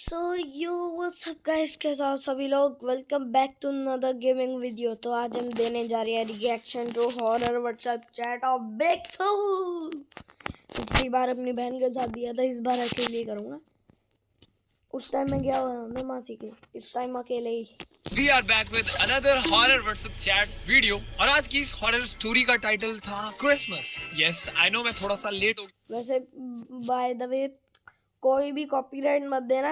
So you what's up guys, कैसे हो सभी लोग। Welcome back to another gaming video. तो आज हम देने जा रहे हैं reaction to horror WhatsApp chat of big soul. पिछली बार अपनी बहन के साथ दिया था, इस बार अकेले ही करूँगा। उस टाइम मैं गया मैं मासी के, इस टाइम अकेले ही। We are back with another horror WhatsApp chat video और आज की इस हॉरर स्टोरी का टाइटल था क्रिसमस। यस आई नो मैं थोड़ा सा लेट हो गया। वैसे बाय द वे कोई भी कॉपीराइट मत देना।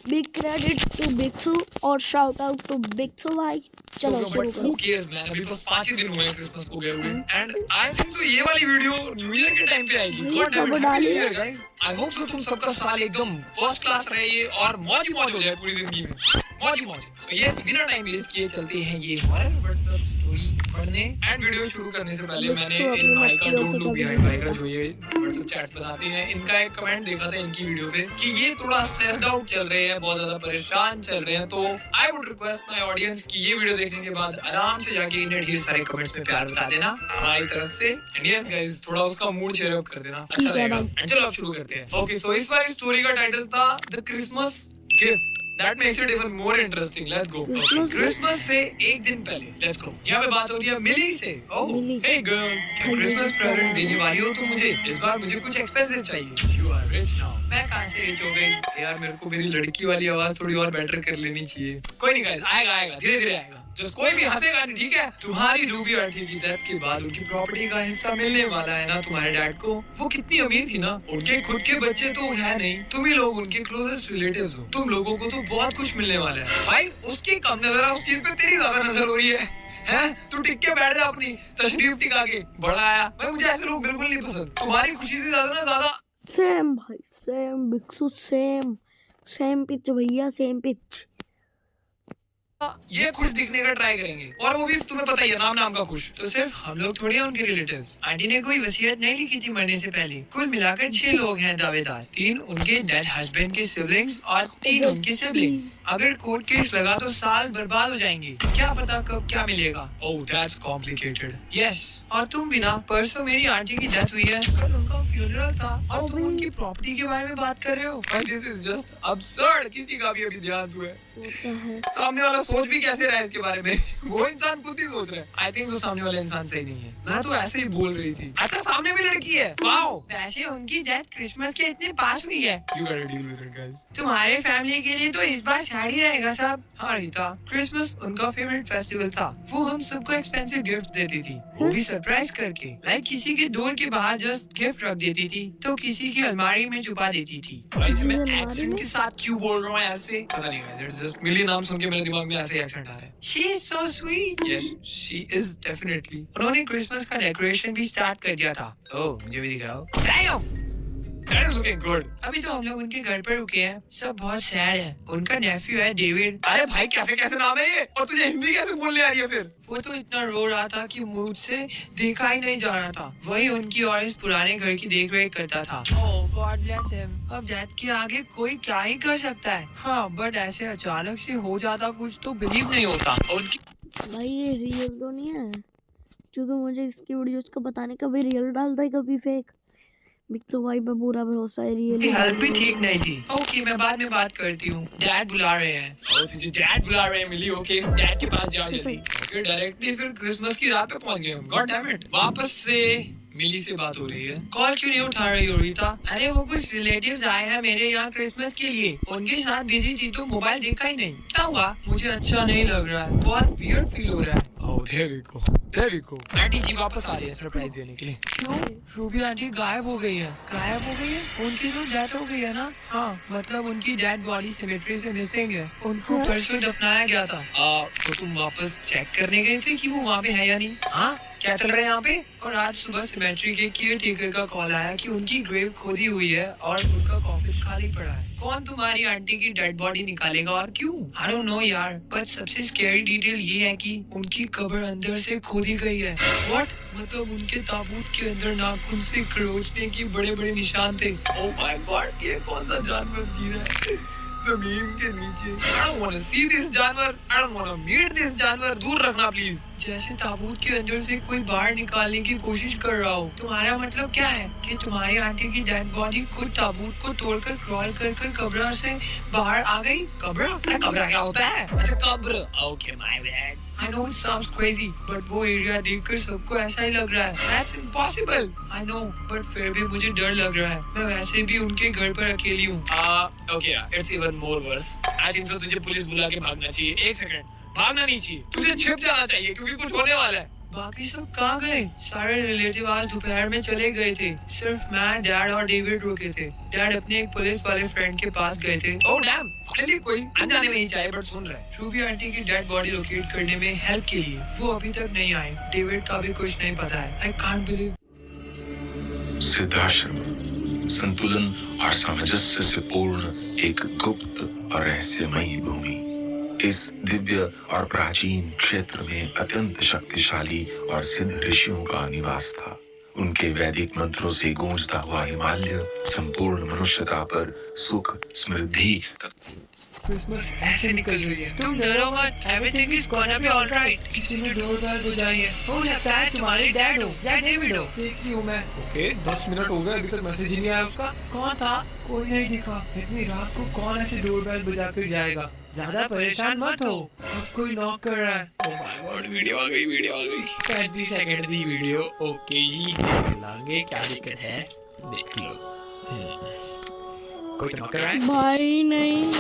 बिग क्रेडिट टू बिक्सू और शाउट आउट टू बिक्सू भाई। चलो शुरू करो। Who cares man, अभी बस 5 ही दिन हुए हैं क्रिसमस को गए हुए एंड आई थिंक तो ये वाली वीडियो न्यू ईयर के टाइम पे आएगी। God damn it, happy new year guys. I hope so तुम सबका साल एकदम फर्स्ट क्लास रहे ये और मौज ही मौज हो जाए पूरी जिंदगी में। मौज ही मौज। तो यस बिना टाइम वेस्ट किए चलते हैं ये हॉरर व्हाट्सएप स्टोरी पढ़ने एंड वीडियो शुरू करने से पहले मैंने इन भाई का डोंट लुक बिहाइंड भाई का जो ये व्हाट्सएप चैट्स बनाते हैं इनका एक कमेंट देखा था इनकी वीडियो पे कि ये थोड़ा स्ट्रेस्ड आउट चल रहे हैं, बहुत ज्यादा परेशान चल रहे हैं। तो I would request my audience कि ये वीडियो देखने के बाद आराम से जाके इन्हें ढेर सारे कमेंट्स में प्यार बता देना हमारी तरफ से। एंड यस गाइस थोड़ा उसका मूड चेयर अप कर देना, अच्छा रहेगा। एंड चलो अब शुरू करते हैं। ओके सो इस वाली स्टोरी का टाइटल था the Christmas gift. That makes it even more interesting. Let's go. Okay. Christmas से एक दिन पहले Let's go. यहाँ पे बात हो रही है मिली से। Oh, hey girl, क्या क्रिसमस प्रेजेंट देने वाली हो तुम मुझे? इस बार मुझे कुछ एक्सपेंसिव चाहिए। You are rich now. मैं कहाँ से रिच हो गई? यार मेरे को मेरी लड़की वाली आवाज थोड़ी और बेटर कर लेनी चाहिए। कोई नहीं गाइस, आएगा आएगा, धीरे धीरे आएगा। जस्ट कोई भी हंसेगा नहीं, ठीक है? तुम्हारी रूबी आंटी की डेथ के बाद उनकी प्रॉपर्टी का हिस्सा मिलने वाला है ना तुम्हारे डैड को। वो कितनी अमीर थी ना, उनके खुद के बच्चे तो है नहीं, तुम ही लोग उनके क्लोजेस्ट रिलेटिव्स हो। तुम लोगों को तो बहुत कुछ मिलने वाला है। भाई उसकी कम नजर है, उस चीज पे तेरी ज्यादा नजर हो रही है। हैं? तू टिक के बैठ जा अपनी तशरीफ टिका के। बड़ा आया भाई, मुझे ऐसे लोग बिल्कुल नहीं पसंद। तुम्हारी खुशी से ज्यादा ना ज्यादा सेम भाई सेम बिक्सू सेम पिच भैया, सेम पिच। ये खुश दिखने का ट्राई करेंगे और वो भी तुम्हें पता ही है नाम का खुश। तो सिर्फ हम लोग थोड़ी हैं उनके रिलेटिव्स। आंटी ने कोई वसीयत नहीं लिखी थी मरने से पहले। कुल मिलाकर 6 लोग हैं दावेदार, 3 उनके डेड हस्बैंड के सिबलिंग्स और 3 उनके सिबलिंग्स। अगर कोर्ट केस लगा तो साल बर्बाद हो जाएंगे, क्या पता कब क्या मिलेगा। Oh that's complicated. यस और तुम भी ना, परसों मेरी आंटी की डेथ हुई है, कल उनका फ्यूनरल था और तुम उनकी प्रॉपर्टी के बारे में बात कर रहे हो। This is just absurd. किसी का भी अभी ध्यान हुआ है, सामने वाला सोच भी कैसे रहा है इसके बारे में। वो इंसान खुद ही सोच रहा है। आई थिंक वो सामने वाला इंसान सही नहीं है। मैं तो ऐसे ही बोल रही थी। अच्छा सामने भी लड़की है, वाओ। वैसे उनकी डेथ क्रिसमस के इतने पास हुई है। You gotta deal with it, guys. तुम्हारे फैमिली के लिए तो इस बार साड़ी रहेगा सब। हाँ रीता, क्रिसमस उनका फेवरेट फेस्टिवल था। वो हम सबको एक्सपेंसिव गिफ्ट देती थी, वो भी सरप्राइज करके। लाइक किसी के डोर के बाहर जस्ट गिफ्ट रख देती थी तो किसी की अलमारी में छुपा देती थी। वैसे मैं एक्सेंट के साथ क्यों बोल रहा हूँ ऐसे पता नहीं, guys. Just मिली नाम सुन के मेरे दिमाग में ऐसे एक्सेंट आ रहा है। She is so sweet. Yes, she is definitely. उन्होंने क्रिसमस का डेकोरेशन भी स्टार्ट कर दिया था। ओह मुझे भी दिखाओ। Damn! That is looking good. अभी तो हम लोग उनके घर पर रुके हैं, सब बहुत सैड है। उनका नेफ्यू है डेविड। अरे भाई कैसे कैसे नाम है ये, और तुझे हिंदी कैसे बोलने आ रही है फिर? वो तो इतना रो रहा था कि मुझसे देखा ही नहीं जा रहा था। वही उनकी और इस पुराने घर की देख रेख करता था। ओह गॉड ब्लेस हिम। अब डेथ के आगे कोई क्या ही कर सकता है। हाँ बट ऐसे अचानक से हो जाता कुछ तो बिलीव नहीं होता। उनकी भाई ये रियल तो नहीं है, क्योंकि मुझे इसकी वीडियोस को बताने कभी रियल डालता है कभी फेक। बिट्टू भाई पे पूरा भरोसा है, रियल हेल्थ भी ठीक नहीं थी। ओके मैं बाद में बात करती हूँ, डैड बुला रहे हैं। तुझे डैड बुला रहे हैं मिली। ओके डैड के पास जाओ जल्दी। ओके डायरेक्टली फिर क्रिसमस की रात पे पहुंच गए हम। God damn it. वापस से मिली से बात हो रही है। कॉल क्यों नहीं उठा रही हो रीता? अरे वो कुछ रिलेटिव्स आए हैं मेरे यहाँ क्रिसमस के लिए, उनके साथ बिजी थी तो मोबाइल देखा ही नहीं। क्या हुआ? मुझे अच्छा नहीं लग रहा है, बहुत वियर्ड फील हो रहा है। ओह there we go. आंटी जी वापस आ रही है सरप्राइज देने के लिए। क्यों? रूबी आंटी गायब हो गई है। गायब हो गई है? उनकी तो डेथ हो गई है ना? हाँ मतलब उनकी डेड बॉडी सिमेट्री से मिसिंग है। उनको परसों दफनाया गया था। तो तुम वापस चेक करने गए थे कि वो वहाँ पे है या नहीं? हाँ क्या चल रहा है यहाँ पे? और आज सुबह सिमेट्री के केयर टेकर का कॉल आया कि उनकी ग्रेव खोदी हुई है और उनका कॉफिन खाली पड़ा है। कौन तुम्हारी आंटी की डेड बॉडी निकालेगा और क्यों? आई डोंट नो यार, पर सबसे स्कैरी डिटेल ये है कि उनकी कब्र अंदर से खोदी गई है। व्हाट? मतलब उनके ताबूत के अंदर नाखून से खरोचने की बड़े बड़े निशान थे। ओह माय गॉड, ये कौन सा जानवर जी रहा है? जमीन के नीचे। I don't want to see this जानवर। I don't want to meet this जानवर। दूर रखना प्लीज। जैसे ताबूत के अंदर से कोई बाहर निकालने की कोशिश कर रहा हो। तुम्हारा मतलब क्या है कि तुम्हारी आंटी की डेड बॉडी खुद ताबूत को तोड़कर क्रॉल कर कब्र से बाहर आ गई? कब्र क्या होता है? अच्छा कब्र। Okay, my bad. I know it sounds crazy, but वो एरिया देखकर सबको ऐसा ही लग रहा है। That's impossible. I know, but फिर भी मुझे डर लग रहा है। मैं वैसे भी उनके घर पर अकेली हूँ। Okay, it's even more worse. I think so तुझे पुलिस बुला के भागना चाहिए। एक सेकंड, भागना नहीं चाहिए। तुझे छिप जाना चाहिए क्योंकि कुछ होने वाला है। बाकी सब कहाँ गए? सारे रिलेटिव आज दोपहर में चले गए थे। सिर्फ मैं, डैड और डेविड रुके थे। डैड अपने एक पुलिस वाले फ्रेंड के पास गए थे। ओह डैम, फाइनली कोई अनजाने में ही चाहे बट सुन रहा है। रूबी आंटी की डेड बॉडी लोकेट करने में हेल्प के लिए वो अभी तक नहीं आए। डेविड का भी कुछ नहीं पता है। I can't believe. सिद्धाश्रम संतुलन और सामंजस्य से पूर्ण एक गुप्त और रहस्यमयी भूमि। इस दिव्य और प्राचीन क्षेत्र में अत्यंत शक्तिशाली और सिद्ध ऋषियों का निवास था। उनके वैदिक मंत्रों से गूंजता हुआ हिमालय संपूर्ण मनुष्यता पर सुख, समृद्धि क्रिसमस ऐसे निकल रही है। तुम डरो मत, everything is gonna be alright. किसी ने डोर बेल बजाई है। हो सकता है तुम्हारे डैड हो या डेविड हो। देखती हूँ मैं। ओके, 10 मिनट हो गए, अभी तक मैसेज ही नहीं आया उसका। कौन था? कोई नहीं दिखा। इतनी रात को कौन ऐसे डोर बेल बजा कर जाएगा? ज्यादा परेशान मत हो, अब कोई नॉक कर रहा है। ओह माय गॉड, वीडियो आ गई। 35 सेकंड दी वीडियो। ओके जी, लाएंगे, क्या दिक्कत है? देख लो। कोई तो कर रहा है? भाई नहीं।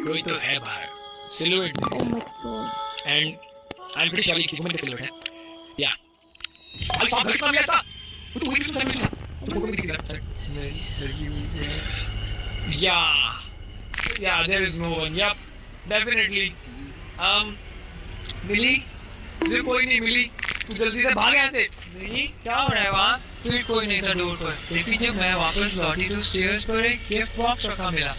कोई तो है बाहर। Silhouette Oh my God. And I am pretty sure कि ह्यूमन सिलुएट है। या अल्फा ब्रेक कर लिया था। वो तो वही तो था। तो फोटो में दिख रहा है। नहीं, या देयर इज नो वन। या डेफिनेटली मिली? मुझे कोई नहीं मिली। तू जल्दी से भाग यहाँ से। नहीं, क्या हो रहा है वहाँ? फिर कोई नहीं था डोर पर। लेकिन जब मैं वापस लौटी तो स्टेयर्स पर एक गिफ्ट बॉक्स रखा मिला।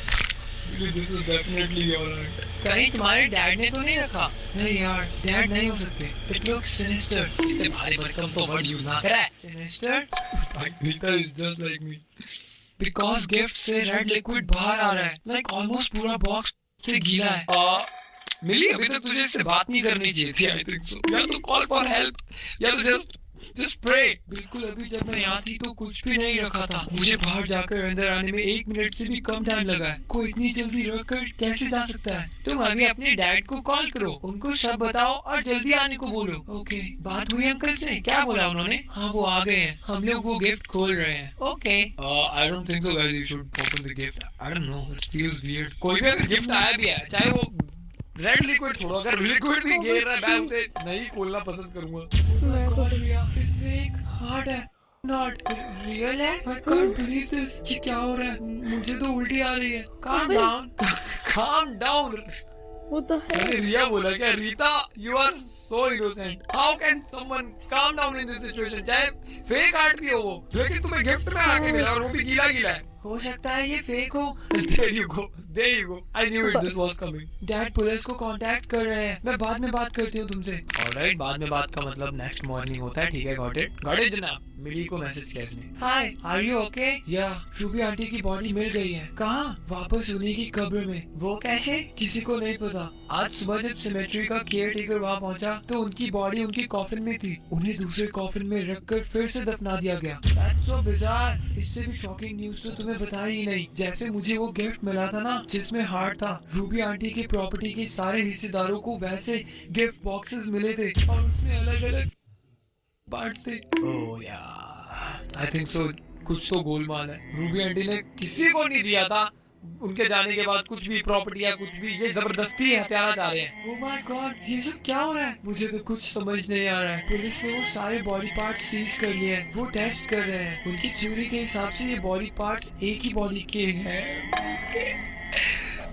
This is definitely your aunt. कहीं तुम्हारे डैड ने तो नहीं रखा? नहीं यार, डैड नहीं हो सकते। It looks sinister. इतने भारी भरकम तो वर्ड यूज ना करें। Sinister? Rita is just like me. Because gift से रेड लिक्विड बाहर आ रहा है। Like almost पूरा बॉक्स से गीला है। मिली, अभी तक तुझे इससे बात नहीं करनी चाहिए थी। I think so. या तो कॉल फॉर हेल्प या तो जस्ट प्रे। बिल्कुल, अभी जब मैं यहाँ थी तो कुछ भी नहीं रखा था। मुझे बाहर जाकर अंदर आने में 1 मिनट से भी कम टाइम लगा है। कोई इतनी जल्दी रखकर कैसे जा सकता है? तुम अभी अपने डैड को कॉल करो, उनको सब बताओ और जल्दी आने को बोलो। ओके, बात हुई अंकल से? क्या बोला उन्होंने? हाँ, वो आ गए हैं। हम लोग वो गिफ्ट खोल रहे हैं। Okay. I don't think so guys, you should open the gift. I don't know, it feels weird. कोई भी अगर गिफ्ट आया भी है, चाहे वो रेड लिक्विड छोड़ो, अगर लिक्विड भी गिर रहा है, मैं उसे नहीं खोलना पसंद करूंगा। इसमें एक हार्ट है। नॉट रियल है। I can't believe this. ये क्या हो रहा है? मुझे तो उल्टी आ रही है। Calm down. Calm down. वो तो है। मैंने रिया बोला क्या? Rita, you are so innocent. How can someone calm down in this situation? चाहे फेक आर्ट भी हो वो, लेकिन तुम्हें गिफ्ट में आके मिला और वो भी गीला गीला है। हो सकता है ये फेक हो। There you go. I knew it. This was coming. Dad police को कांटेक्ट कर रहे हैं। मैं बाद में बात करती हूँ तुमसे। ऑलराइट, बाद में बात का मतलब नेक्स्ट मॉर्निंग होता है। ठीक है, गॉट इट जनाब। मिली को मैसेज किया इसने। हाय, आर यू ओके? या, रूबी आंटी की बॉडी मिल गई है। कहाँ? वापस उन्हीं की कब्र में। वो कैसे? किसी को नहीं पता। आज सुबह जब सिमेट्री का केयर टेकर वहाँ पहुँचा तो उनकी बॉडी उनकी कॉफिन में थी। उन्हें दूसरे कॉफिन में रखकर फिर से दफना दिया गया। That's so bizarre. इससे भी शॉकिंग न्यूज तो तुम्हें बताई ही नहीं। जैसे मुझे वो गिफ्ट मिला था ना जिसमें हार्ट था, रूबी आंटी की प्रॉपर्टी के सारे हिस्सेदारों को वैसे गिफ्ट बॉक्सेस मिले थे और उसमें अलग अलग पार्ट्स थे। ओह यार, आई थिंक सो कुछ तो गोलमाल है। रूबी आंटी ने किसी को नहीं दिया था उनके जाने के बाद कुछ भी प्रॉपर्टी या कुछ भी। ये जबरदस्ती हत्याना चाह रहे हैं। ओह माय गॉड, ये सब क्या हो रहा है? मुझे तो कुछ समझ नहीं आ रहा है। पुलिस ने वो सारे बॉडी पार्ट्स सीज कर लिए हैं। वो टेस्ट कर रहे हैं। उनकी थ्योरी के हिसाब से ये बॉडी पार्ट्स एक ही बॉडी के हैं।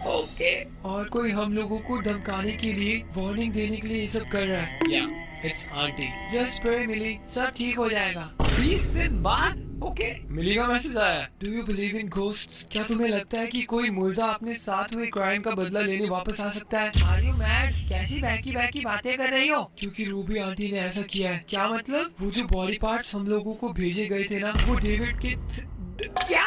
ओके। और कोई हम लोगों को धमकाने के लिए, वार्निंग देने के लिए ये सब कर रहा है। या, इट्स आंटी। जस्ट प्रे मिली, सब ठीक हो जाएगा। 20 दिन बाद? ओके। मिली का मैसेज आया। Do you believe in ghosts? क्या तुम्हें लगता है कि कोई मुर्दा अपने साथ हुए क्राइम का बदला लेने वापस आ सकता है? Are you mad? कैसी बहकी बातें कर रही हो? क्योंकि रूबी आंटी ने ऐसा किया है। क्या मतलब? वो जो बॉडी पार्ट्स हम लोगों को भेजे गए थे ना, वो डेविड के क्या?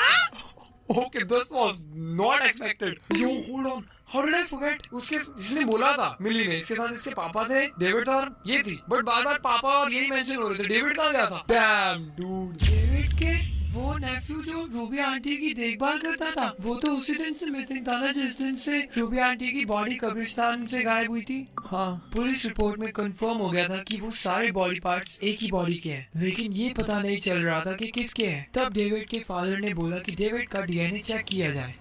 Okay, this was not expected. Yo, hold on. How did I forget? उसके जिसने बोला था मिली ने इसके साथ इसके पापा थे, डेविड था और ये थी. बट बार-बार पापा और यही मेंशन हो रहे थे. डेविड कहाँ गया था? Damn, dude. डेविड के वो नेफ्यू जो रूबी आंटी की देखभाल करता था, वो तो उसी दिन से मिसिंग था ना जिस दिन से रूबी आंटी की बॉडी कब्रिस्तान से गायब हुई थी. हाँ, पुलिस रिपोर्ट में कंफर्म हो गया था कि वो सारे बॉडी पार्ट्स एक ही बॉडी के हैं, लेकिन ये पता नहीं चल रहा था कि किसके हैं. तब डेविड के फादर ने बोला कि डेविड का डीएनए चेक किया जाए.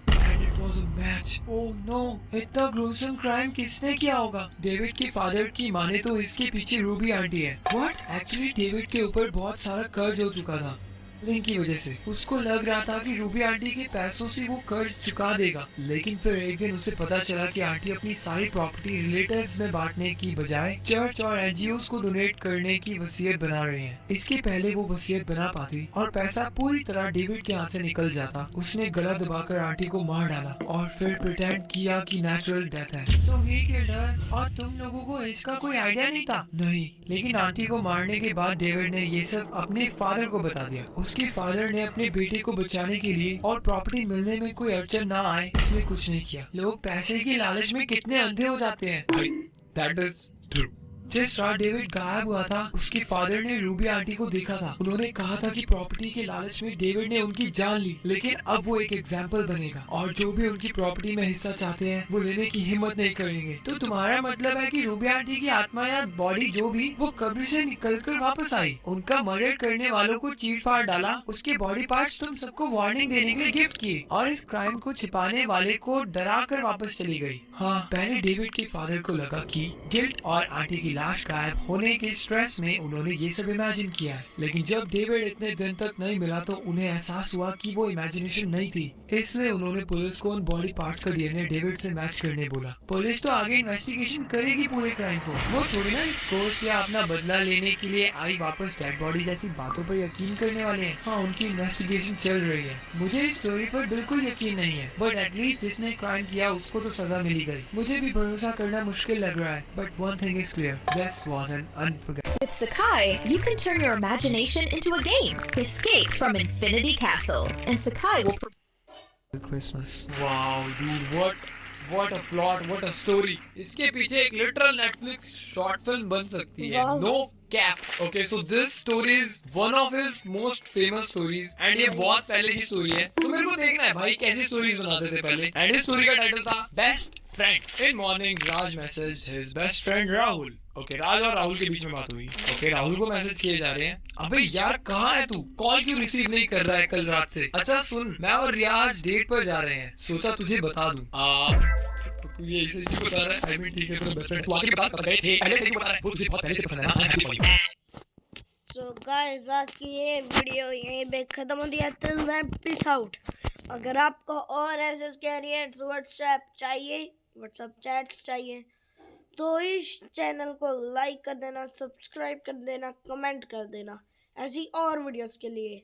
It was a match. Oh no! इतना ग्रोसम क्राइम किसने किया होगा? डेविड के फादर की माने तो इसके पीछे रूबी आंटी है. What? Actually डेविड के ऊपर बहुत सारा कर्ज हो चुका था लिंक की वजह से. उसको लग रहा था कि रूबी आंटी के पैसों से वो कर्ज चुका देगा, लेकिन फिर एक दिन उसे पता चला कि आंटी अपनी सारी प्रॉपर्टी रिलेटिव्स में बांटने की बजाय चर्च और एनजीओस को डोनेट करने की वसीयत बना रहे हैं. इसके पहले वो वसीयत बना पाती और पैसा पूरी तरह डेविड के हाथ से निकल जाता, उसने गला दबाकर आंटी को मार डाला और फिर प्रिटेंड किया कि नेचुरल डेथ है. So he killed her. और तुम लोगों को इसका कोई आइडिया नहीं था? नहीं, लेकिन आंटी को मारने के बाद डेविड ने ये सब अपने फादर को बता दिया. उसके फादर ने अपने बेटे को बचाने के लिए और प्रॉपर्टी मिलने में कोई अड़चन ना आए इसलिए कुछ नहीं किया. लोग पैसे की लालच में कितने अंधे हो जाते हैं. That is true. जिस रात डेविड गायब हुआ था, उसके फादर ने रूबी आंटी को देखा था. उन्होंने कहा था कि प्रॉपर्टी के लालच में डेविड ने उनकी जान ली, लेकिन अब वो एक एग्जाम्पल बनेगा और जो भी उनकी प्रॉपर्टी में हिस्सा चाहते हैं वो लेने की हिम्मत नहीं करेंगे. तो तुम्हारा मतलब है कि रूबी आंटी की आत्मा या बॉडी जो भी वो कब्र से निकलकर वापस आई, उनका मर्डर करने वालों को चीर फाड़ डाला, उसके बॉडी पार्ट्स तुम सबको वार्निंग देने के लिए गिफ्ट किए और इस क्राइम को छिपाने वाले को डरा कर वापस चली गई. हाँ, पहले डेविड के फादर को लगा कि गिल्ट और आंटी की लाश गायब होने के स्ट्रेस में उन्होंने ये सब इमेजिन किया है, लेकिन जब डेविड इतने दिन तक नहीं मिला तो उन्हें एहसास हुआ कि वो इमेजिनेशन नहीं थी. इसलिए उन्होंने पुलिस को उन बॉडी पार्ट्स का डीएनए डेविड से मैच करने बोला. पुलिस तो आगे इन्वेस्टिगेशन करेगी पूरे क्राइम को, वो थोड़ी ना इस कोर्स या अपना बदला लेने के लिए आई वापस डेड बॉडी जैसी बातों पर यकीन करने वाले हैं. हाँ, उनकी इन्वेस्टिगेशन चल रही है. मुझे इस स्टोरी पर बिल्कुल यकीन नहीं है, बट एटलीस्ट जिसने क्राइम किया उसको तो सजा मिली गई. मुझे भी भरोसा करना मुश्किल लग रहा है, but one thing is clear, this was an unforgettable. With Sakai, you can turn your imagination into a game. Escape from Infinity Castle, and Sakai will Christmas. Wow, dude, what a plot, what a story. इसके पीछे एक literal Netflix short film बन सकती है. Wow. No cap. Okay, so this story is one of his most famous stories and ये बहुत पहले की स्टोरी है. तो मेरे को देखना है भाई कैसी स्टोरीज बनाते थे पहले. एंड इस स्टोरी का टाइटल था best friend. In morning Raj message his best friend Rahul. Okay, Raj और राहुल के बीच में बात हुई. ओके, राहुल को मैसेज किए जा रहे हैं, अबे यार कहाँ है तू, कॉल क्यों रिसीव नहीं कर रहा है कल रात से. अच्छा सुन, मैं और रियाज डेट पर जा रहे हैं, सोचा तुझे बता दूं. तू ये ऐसे क्यों बता रहा है. आई मीन ठीक है, तेरा बेस्ट फ्रेंड तू आगे बता गए थे, पहले से क्यों बता रहा है, वो तुझे बहुत पहले से पसंद है ना. I am happy for you. So guys, आज की ये वीडियो यहीं पे खत्म हो रही है. Till then peace out. अगर आपको और ऐसे स्कैरी व्हाट्सएप चाहिए, व्हाट्सएप चैट्स चाहिए, तो इस चैनल को लाइक कर देना, सब्सक्राइब कर देना, कमेंट कर देना ऐसी और वीडियोस के लिए.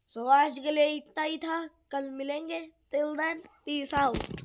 सो आज के लिए इतना ही था, कल मिलेंगे. Till then peace out.